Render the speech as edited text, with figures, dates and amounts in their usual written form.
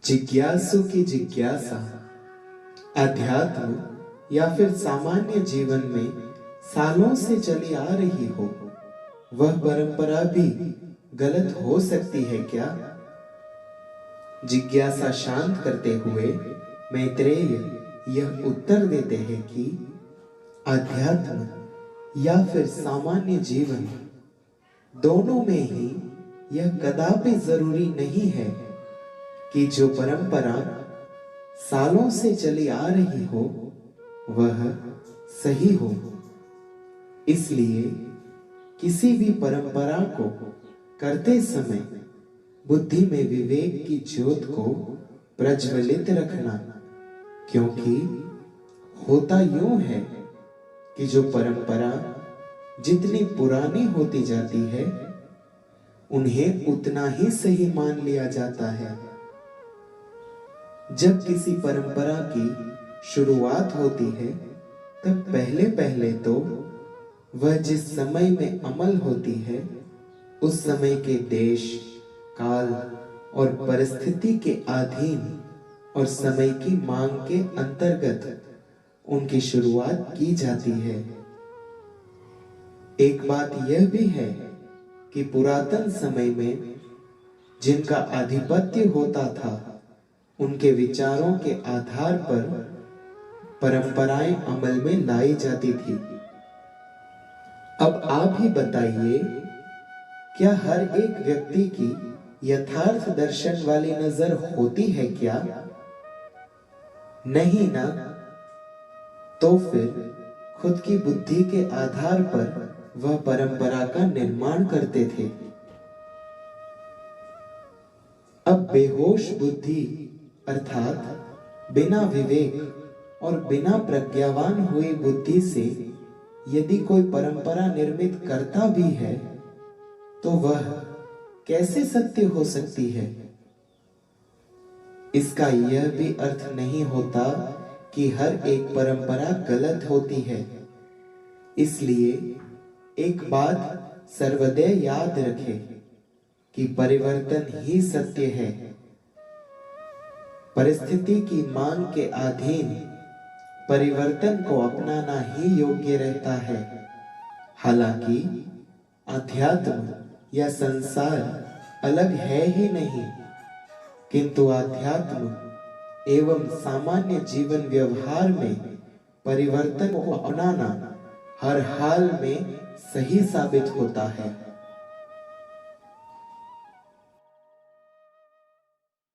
जिज्ञासु की जिज्ञासा अध्यात्म या फिर सामान्य जीवन में सालों से चली आ रही हो, वह परंपरा भी गलत हो सकती है क्या? जिज्ञासा शांत करते हुए मैत्रेय यह उत्तर देते हैं कि अध्यात्म या फिर सामान्य जीवन दोनों में ही यह कदापि जरूरी नहीं है कि जो परंपरा सालों से चली आ रही हो वह सही हो। इसलिए किसी भी परंपरा को करते समय बुद्धि में विवेक की ज्योत को प्रज्वलित रखना, क्योंकि होता यूं है कि जो परंपरा जितनी पुरानी होती जाती है उन्हें उतना ही सही मान लिया जाता है। जब किसी परंपरा की शुरुआत होती है तब पहले पहले तो वह जिस समय में अमल होती है उस समय के देश, काल और परिस्थिति के अधीन और समय की मांग के अंतर्गत उनकी शुरुआत की जाती है। एक बात यह भी है कि पुरातन समय में जिनका आधिपत्य होता था उनके विचारों के आधार पर परंपराएं अमल में लाई जाती थी। अब आप ही बताइए, क्या हर एक व्यक्ति की यथार्थ दर्शन वाली नजर होती है क्या? नहीं ना। तो फिर खुद की बुद्धि के आधार पर वह परंपरा का निर्माण करते थे। अब बेहोश बुद्धि अर्थात बिना विवेक और बिना प्रज्ञावान हुई बुद्धि से यदि कोई परंपरा निर्मित करता भी है तो वह कैसे सत्य हो सकती है? इसका यह भी अर्थ नहीं होता कि हर एक परंपरा गलत होती है। इसलिए एक बात सर्वदैव याद रखें कि परिवर्तन ही सत्य है। परिस्थिति की मांग के अधीन परिवर्तन को अपनाना ही योग्य रहता है। हालांकि अध्यात्म या संसार अलग है ही नहीं, किंतु अध्यात्म एवं सामान्य जीवन व्यवहार में परिवर्तन को अपनाना हर हाल में सही साबित होता है।